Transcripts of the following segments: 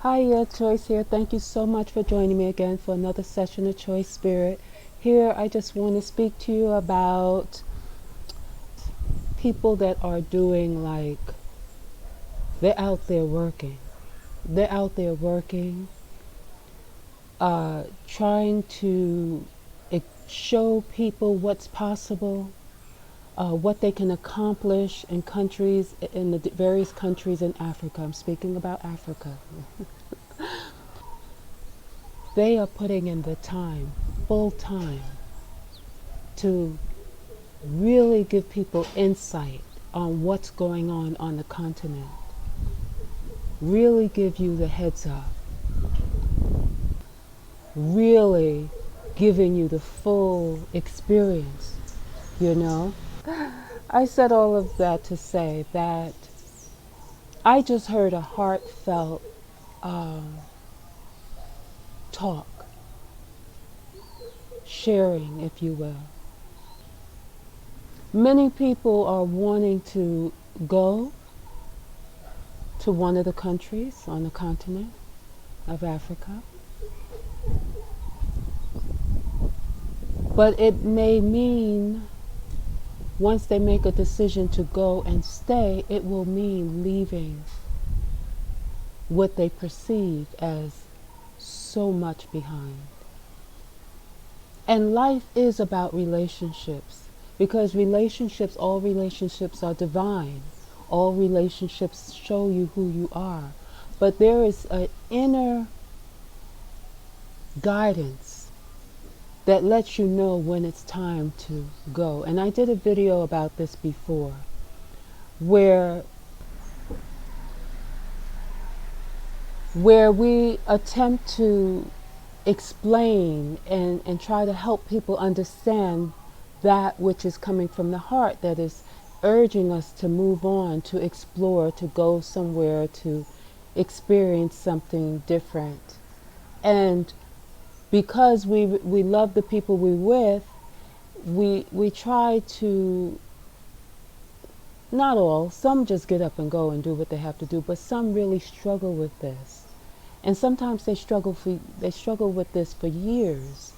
Hi, Choice here. Thank you so much for joining me again for another session of Choice Spirit. Here, I just want to speak to you about people that are doing they're out there working. They're out there working, trying to show people what's possible, what they can accomplish in countries, in the various countries in Africa. I'm speaking about Africa. They are putting in the time, full time, to really give people insight on what's going on the continent. Really give you the heads up. Really giving you the full experience, you know? I said all of that to say that I just heard a heartfelt talk, sharing, if you will. Many people are wanting to go to one of the countries on the continent of Africa. But it may mean, once they make a decision to go and stay, it will mean leaving what they perceive as so much behind. And life is about relationships, because all relationships are divine. All relationships show you who you are. But there is an inner guidance that lets you know when it's time to go. And I did a video about this before, where we attempt to explain and try to help people understand that which is coming from the heart, that is urging us to move on, to explore, to go somewhere, to experience something different. And because we love the people we're with, we try to, not all, some just get up and go and do what they have to do, but some really struggle with this. And sometimes they struggle with this for years,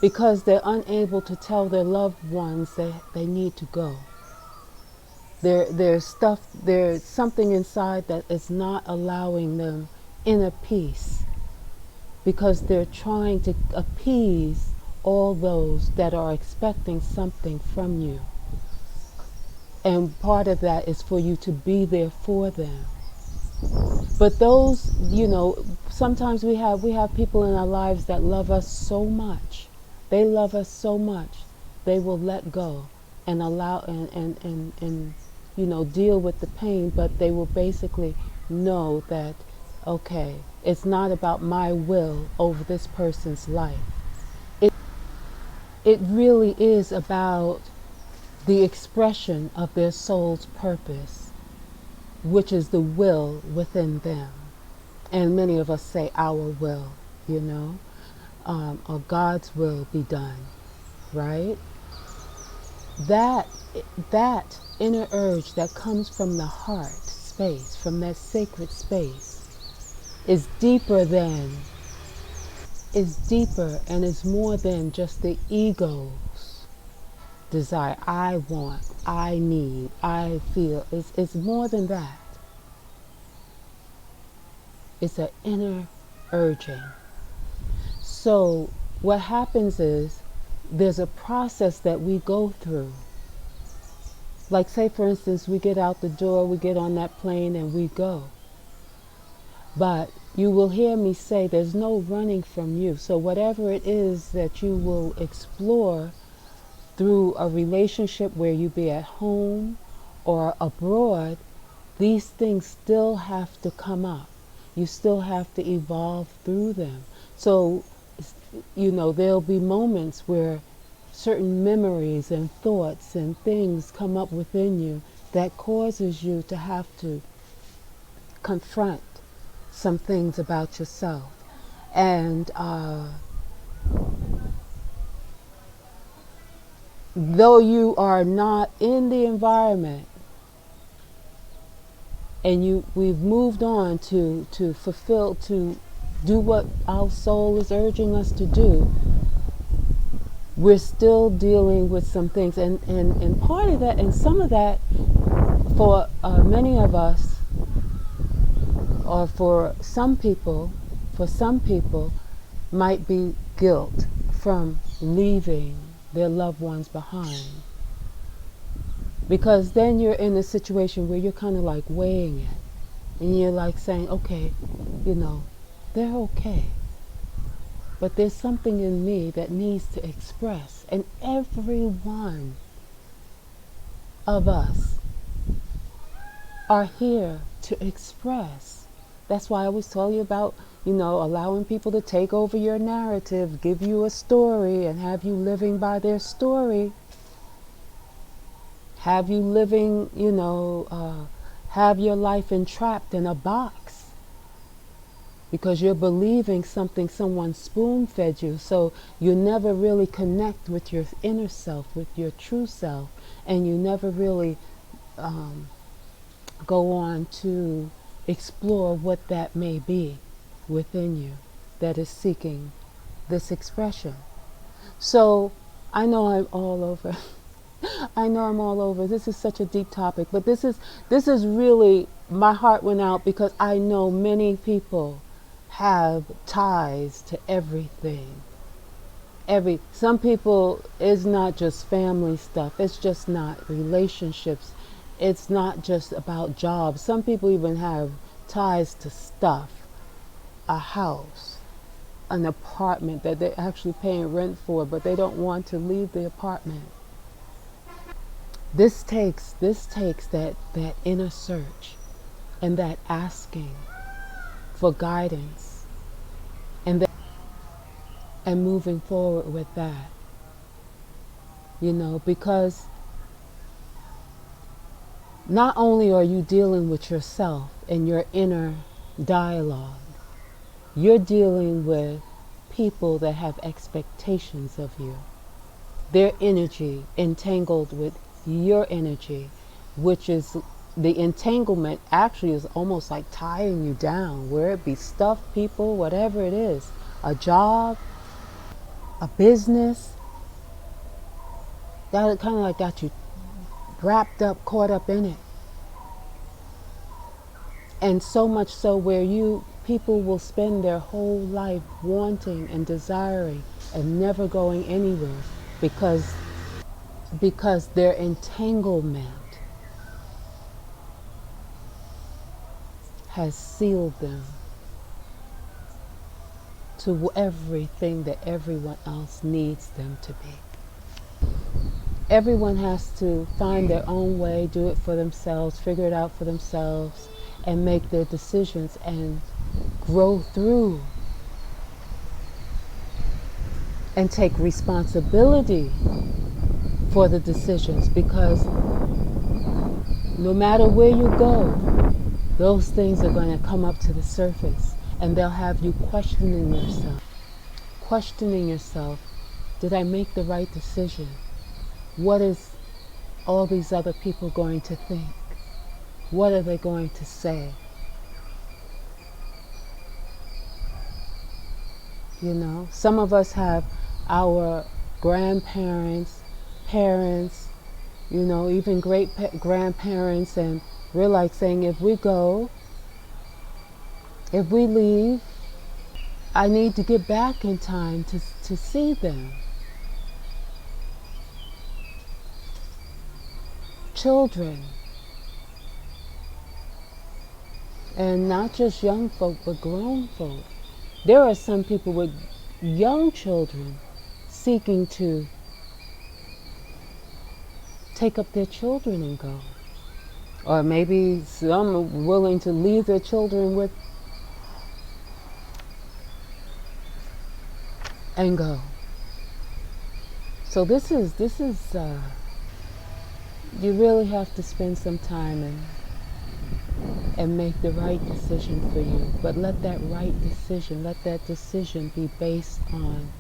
because they're unable to tell their loved ones they need to go. There's something inside that is not allowing them inner peace, because they're trying to appease all those that are expecting something from you. And part of that is for you to be there for them. But those, sometimes we have people in our lives that love us so much. They love us so much. They will let go and allow and deal with the pain, but they will basically know that, okay, it's not about my will over this person's life. It really is about the expression of their soul's purpose, which is the will within them. And many of us say our will, or God's will be done, right? That inner urge that comes from the heart space, from that sacred space, is deeper and is more than just the ego's desire. I want, I need, I feel. It's more than that. It's an inner urging. So what happens is there's a process that we go through. Like, say for instance, we get out the door, we get on that plane and we go. But you will hear me say there's no running from you. So whatever it is that you will explore through a relationship, where you be at home or abroad, these things still have to come up. You still have to evolve through them. So, there'll be moments where certain memories and thoughts and things come up within you that causes you to have to confront some things about yourself. And though you are not in the environment, and we've moved on to fulfill, to do what our soul is urging us to do, we're still dealing with some things, and part of that, and some of that, for many of us, or for some people, might be guilt from leaving their loved ones behind. Because then you're in a situation where you're kind of like weighing it, and you're like saying, okay, they're okay, but there's something in me that needs to express. And every one of us are here to express. That's why I always tell you about, allowing people to take over your narrative, give you a story, and have you living by their story. Have you living, have your life entrapped in a box because you're believing something someone spoon-fed you. So you never really connect with your inner self, with your true self, and you never really go on to explore what that may be within you that is seeking this expression. So I know I'm all over. I know I'm all over. This is such a deep topic, but this is really, my heart went out because I know many people have ties to everything. Some people, it's not just family stuff. It's just not relationships. It's not just about jobs. Some people even have ties to stuff, a house, an apartment that they're actually paying rent for, but they don't want to leave the apartment. This takes that inner search and that asking for guidance and moving forward with that. Because not only are you dealing with yourself and your inner dialogue, you're dealing with people that have expectations of you. Their energy entangled with your energy, which is the entanglement actually is almost like tying you down, where it be stuff, people, whatever it is, a job, a business, that kind of like got you wrapped up, caught up in it. And so much so where people will spend their whole life wanting and desiring and never going anywhere because their entanglement has sealed them to everything that everyone else needs them to be. Everyone has to find their own way, do it for themselves, figure it out for themselves, and make their decisions and grow through and take responsibility for the decisions, because no matter where you go, those things are going to come up to the surface, and they'll have you questioning yourself. Did I make the right decision? What is all these other people going to think? What are they going to say? Some of us have our grandparents, parents, even great grandparents, and we're like saying, if we leave, I need to get back in time to see them. Children, and not just young folk, but grown folk. There are some people with young children seeking to take up their children and go. Or maybe some are willing to leave their children with and go. So this is you really have to spend some time and make the right decision for you. But let that decision be based on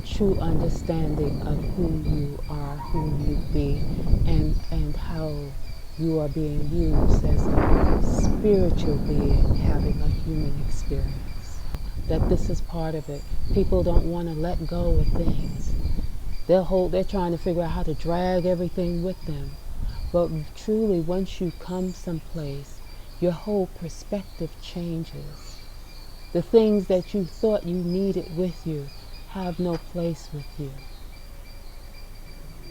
true understanding of who you are, who you be, and how You are being used as a spiritual being having a human experience. That this is part of it. People don't want to let go of things. They're trying to figure out how to drag everything with them. But truly, once you come someplace, your whole perspective changes. The things that you thought you needed with you have no place with you.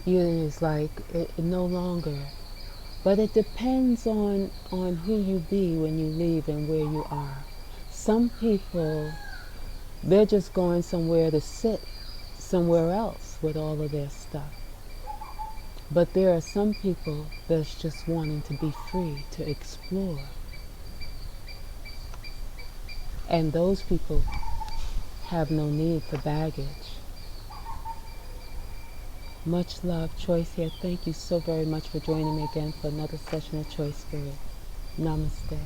It's like it no longer. But it depends on who you be when you leave and where you are. Some people, they're just going somewhere to sit somewhere else with all of their stuff. But there are some people that's just wanting to be free, to explore. And those people have no need for baggage. Much love, Choice here. Thank you so very much for joining me again for another session of Choice Spirit. Namaste.